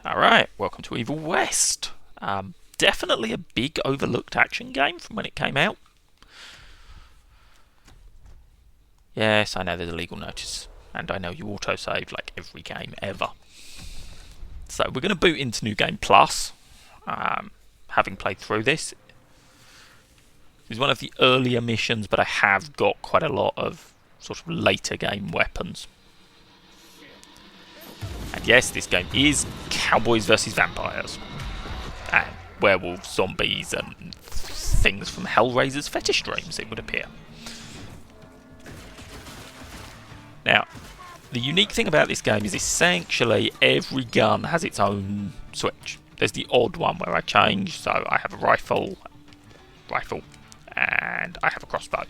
Alright, welcome to Evil West. Definitely a big overlooked action game from when it came out. Yes, I know there's a legal notice, and I know you autosave like every game ever. So we're going to boot into New Game Plus, having played through this. It's one of the earlier missions, but I have got quite a lot of sort of later game weapons. And yes, this game is cowboys versus vampires. And werewolves, zombies, and things from Hellraiser's fetish dreams, it would appear. Now, the unique thing about this game is essentially every gun has its own switch. There's the odd one where I change, so I have a rifle, and I have a crossbow.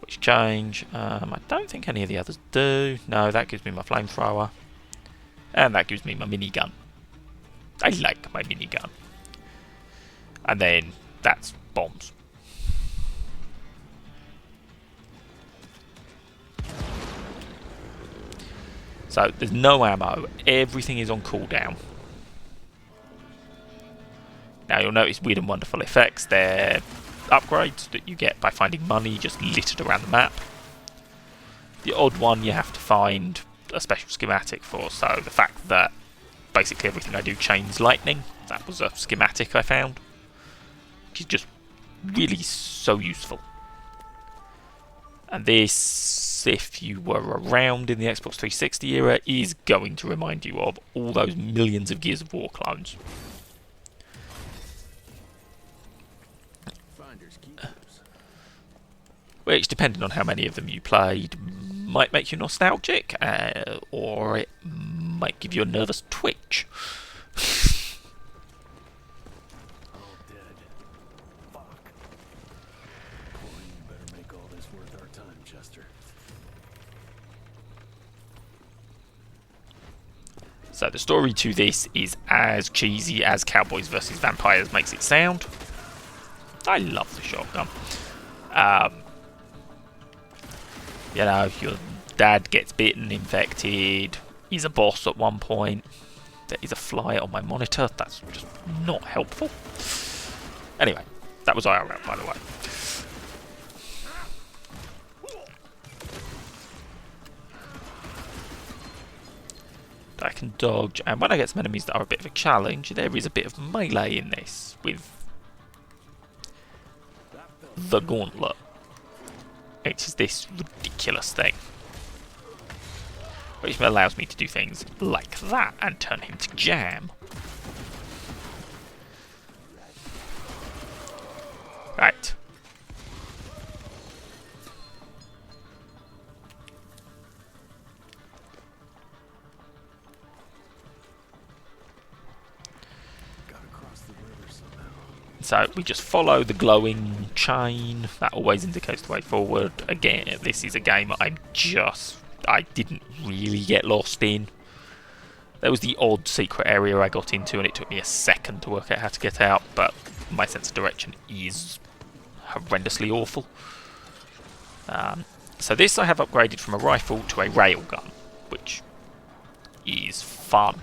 Which change, I don't think any of the others do. No, that gives me my flamethrower. And that gives me my minigun. I like my minigun. And then that's bombs. So there's no ammo. Everything is on cooldown. Now you'll notice weird and wonderful effects. They're upgrades that you get by finding money just littered around the map. The odd one you have to find a special schematic for, so the fact that basically everything I do chains lightning, that was a schematic I found, which is just really so useful. And this, if you were around in the Xbox 360 era, is going to remind you of all those millions of Gears of War clones. Which, depending on how many of them you played, might make you nostalgic, or it might give you a nervous twitch. All dead. Fuck. Boy, you better make all this worth our time, Chester. So the story to this is as cheesy as Cowboys vs Vampires makes it sound. I love the shotgun. You know, your dad gets bitten, infected. He's a boss at one point. There is a fly on my monitor. That's just not helpful. Anyway, that was IRL, by the way. I can dodge, and when I get some enemies that are a bit of a challenge, there is a bit of melee in this with the gauntlet. It is this ridiculous thing, which allows me to do things like that and turn him to jam. Right. Gotta cross the river somehow. So we just follow the glowing chain. That always indicates the way forward. Again, this is a game I didn't really get lost in. There was the odd secret area I got into and it took me a second to work out how to get out, but my sense of direction is horrendously awful. So this I have upgraded from a rifle to a railgun, which is fun.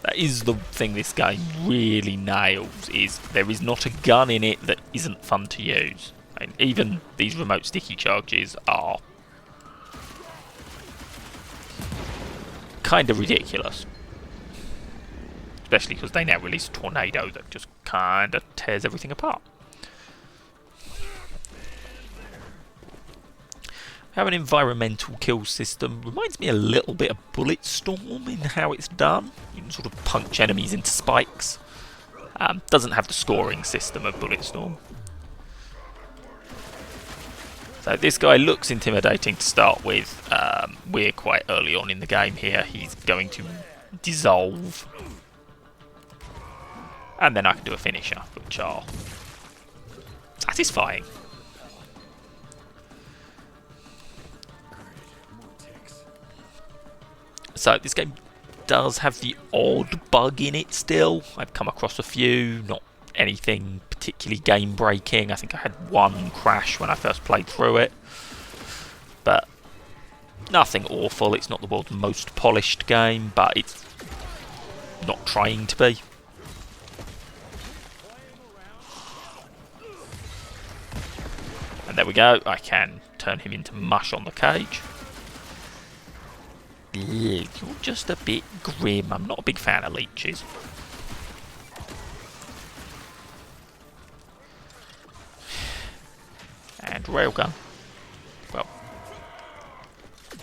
That is the thing this game really nails, is there is not a gun in it that isn't fun to use. And even these remote sticky charges are kind of ridiculous. Especially because they now release a tornado that just kind of tears everything apart. Have an environmental kill system. Reminds me a little bit of Bulletstorm in how it's done. You can sort of punch enemies into spikes. Doesn't have the scoring system of Bulletstorm. So this guy looks intimidating to start with. We're quite early on in the game here. He's going to dissolve. And then I can do a finisher, which are satisfying. So this game does have the odd bug in it still. I've come across a few, not anything particularly game breaking. I think I had one crash when I first played through it. But Nothing awful, it's not the world's most polished game, but it's not trying to be. And there we go, I can turn him into mush on the cage. You're just a bit grim. I'm not a big fan of leeches. And railgun. Well,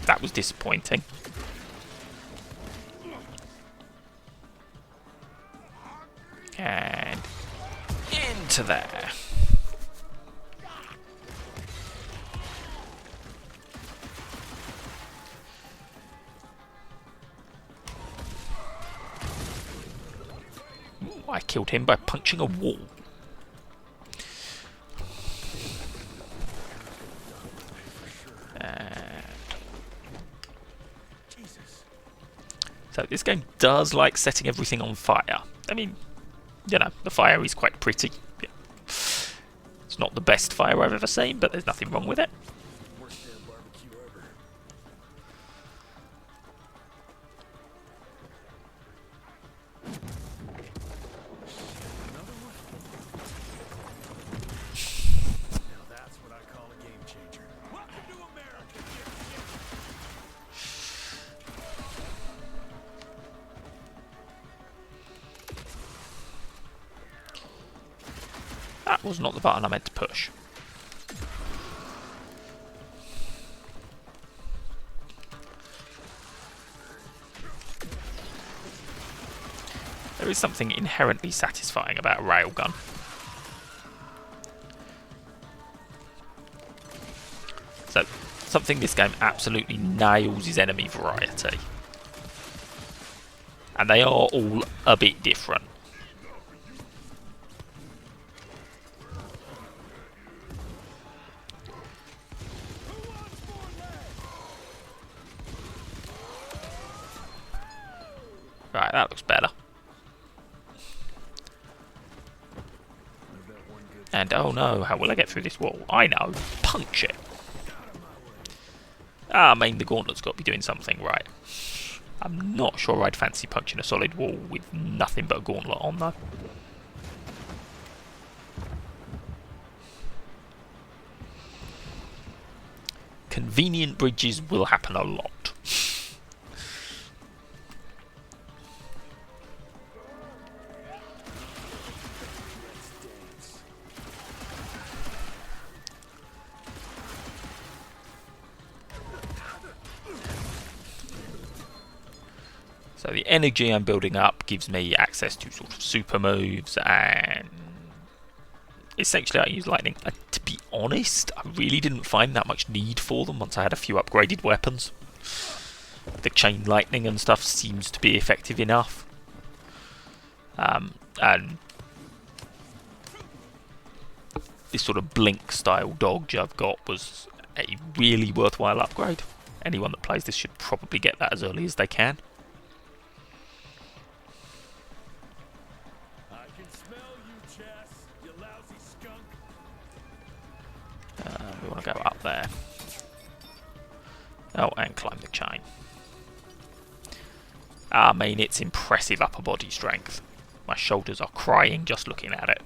that was disappointing. And into there. I killed him by punching a wall. So this game does like setting everything on fire. I mean, you know, the fire is quite pretty. Yeah. It's not the best fire I've ever seen, but there's nothing wrong with it. Worst damn barbecue ever. Another one? Now that's what I call a game changer. Welcome to America, That was not the button I meant to push. There is something inherently satisfying about a railgun. So, something this game absolutely nails is enemy variety. And they are all a bit different. Right, that looks better. And oh no, how will I get through this wall? I know, punch it. I mean, the gauntlet's got to be doing something right. I'm not sure I'd fancy punching a solid wall with nothing but a gauntlet on though. Convenient bridges will happen a lot. So the energy I'm building up gives me access to sort of super moves, and essentially I use lightning. To be honest, I really didn't find that much need for them once I had a few upgraded weapons. The chain lightning and stuff seems to be effective enough. And this sort of blink style dodge I've got was a really worthwhile upgrade. Anyone that plays this should probably get that as early as they can. We want to go up there. Oh, and climb the chain. I mean, it's impressive upper body strength. My shoulders are crying just looking at it.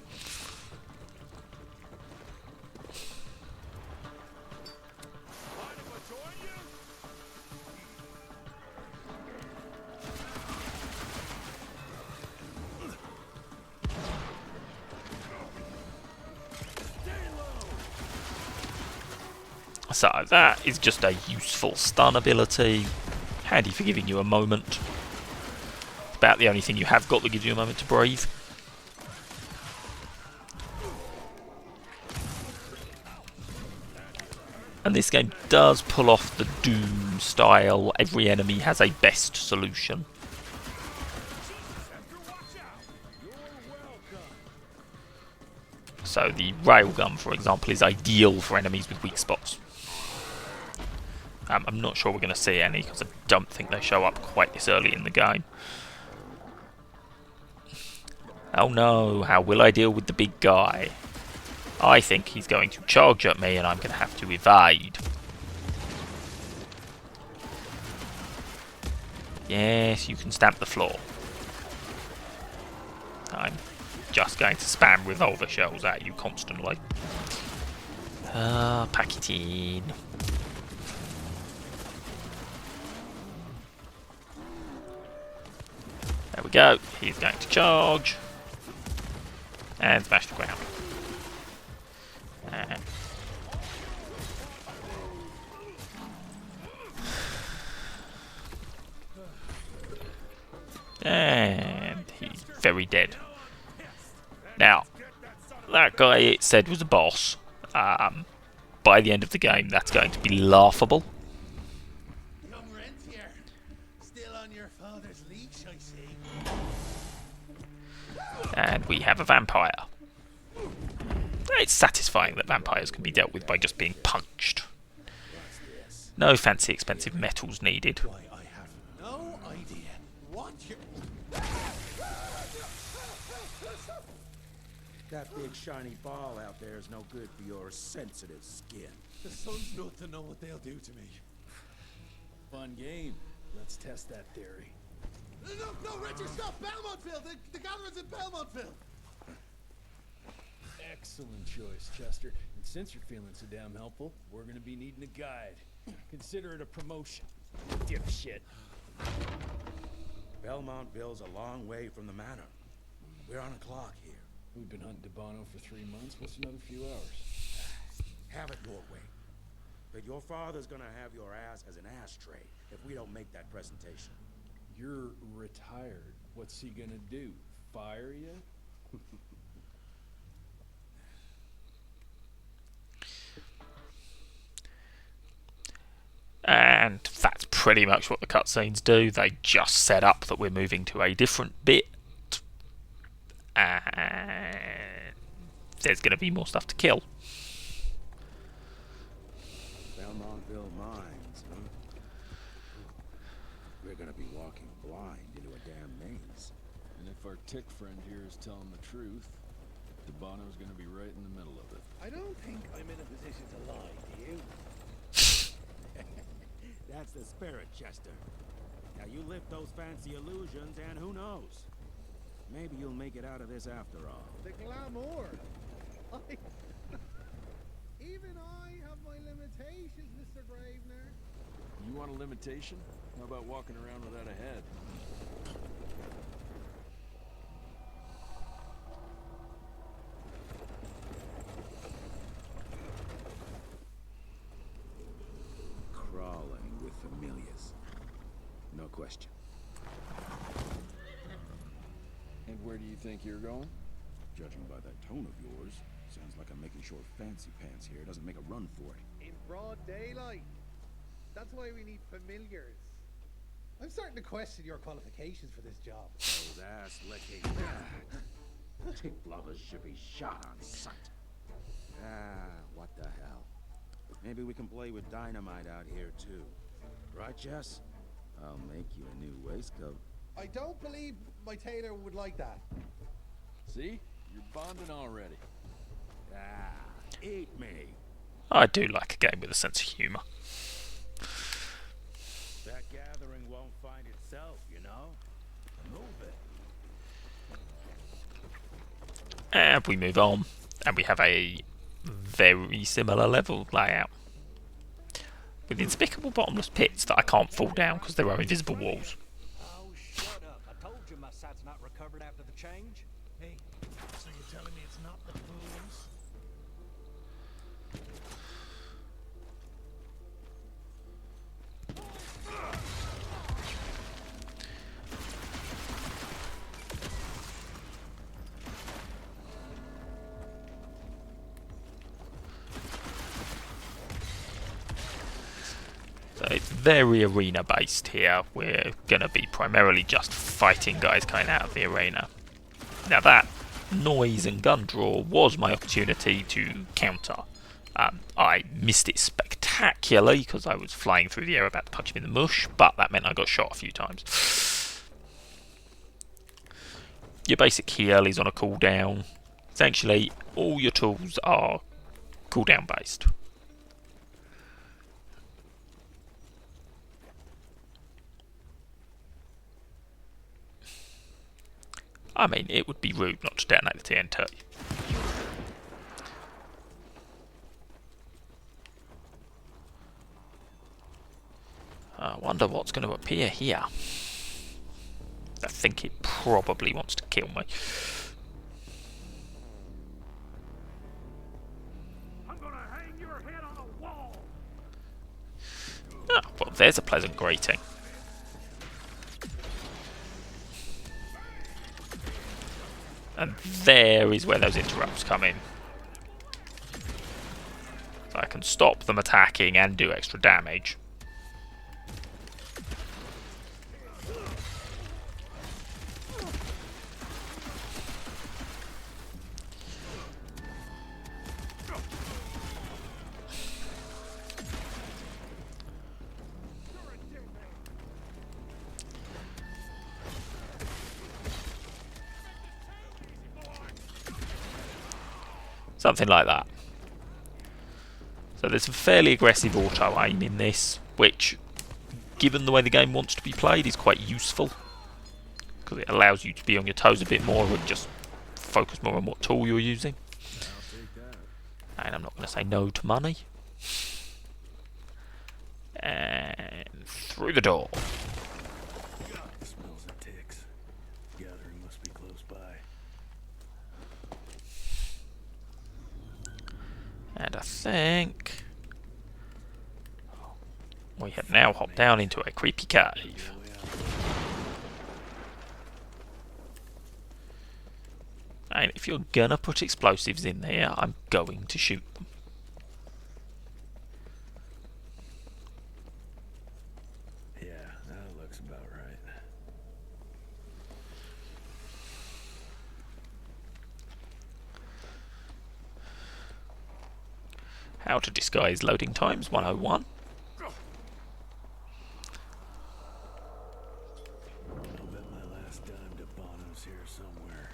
So that is just a useful stun ability, handy for giving you a moment. It's about the only thing you have got that gives you a moment to breathe. And this game does pull off the Doom style, every enemy has a best solution. So the railgun, for example, is ideal for enemies with weak spots. I'm not sure we're going to see any because I don't think they show up quite this early in the game. Oh no, how will I deal with the big guy? I think he's going to charge at me and I'm going to have to evade. Yes, you can stamp the floor. I'm just going to spam revolver shells at you constantly. Pack it in. There we go. He's going to charge. And smash the ground. And he's very dead. Now, that guy it said was a boss. By the end of the game, that's going to be laughable. Young Rentier, still on your father's leash, I see. And we have a vampire. It's satisfying that vampires can be dealt with by just being punched. No fancy expensive metals needed. Why, I have no idea what you... That big shiny ball out there is no good for your sensitive skin. The sun's not to know what they'll do to me. Fun game. Let's test that theory. No, Richard, stop! Belmontville! The gatherer's in Belmontville! Excellent choice, Chester. And since you're feeling so damn helpful, we're gonna be needing a guide. Consider it a promotion. Dipshit. Belmontville's a long way from the manor. We're on a clock here. We've been hunting DeBono for 3 months. What's another few hours? Have it your way. But your father's gonna have your ass as an ashtray if we don't make that presentation. You're retired. What's he gonna do? Fire you? And that's pretty much what the cutscenes do. They just set up that we're moving to a different bit. And there's going to be more stuff to kill. Belmontville Mines, huh? We're gonna be walking blind into a damn maze. And if our tick friend here is telling the truth, DeBono's gonna be right in the middle of it. I don't think I'm in a position to lie, do you? That's the spirit, Chester. Now you lift those fancy illusions and who knows? Maybe you'll make it out of this after all. The glamour. Even I have my limitations, Mr. Gravener. You want a limitation? How about walking around without a head? Crawling with familiars. No question. And where do you think you're going? Judging by that tone of yours, sounds like I'm making sure Fancy Pants here doesn't make a run for it. In broad daylight. That's why we need familiars. I'm starting to question your qualifications for this job. Those ass licking tick lovers should be shot on sight. What the hell? Maybe we can play with dynamite out here too. Right, Jess? I'll make you a new waistcoat. I don't believe my tailor would like that. See? You're bonding already. Eat me. I do like a game with a sense of humour. That gathering won't find itself, you know? Move it. And we move on, and we have a very similar level layout. With despicable bottomless pits that I can't fall down because there are invisible walls. Oh, shut up. I told you my sight's not recovered after the change. Hey, so you're telling me it's not the fools? So it's very arena based here. We're going to be primarily just fighting guys coming out of the arena. Now that noise and gun draw was my opportunity to counter. I missed it spectacularly because I was flying through the air about to punch him in the mush, but that meant I got shot a few times. Your basic heal is on a cooldown. Essentially, all your tools are cooldown based. I mean, it would be rude not to detonate the TNT. I wonder what's going to appear here. I think it probably wants to kill me. I'm gonna hang your head on a wall. Oh, well, there's a pleasant greeting. And there is where those interrupts come in. So I can stop them attacking and do extra damage. Something like that. So there's some fairly aggressive auto aim in this, which, given the way the game wants to be played, is quite useful. Because it allows you to be on your toes a bit more and just focus more on what tool you're using. And I'm not going to say no to money. And through the door. Smells of ticks. Gathering must be close by. And I think we have now hopped down into a creepy cave. And if you're gonna put explosives in there, I'm going to shoot them. Yeah, that looks about right. How to disguise loading times 101. I'll bet my last dime to Bono's here somewhere.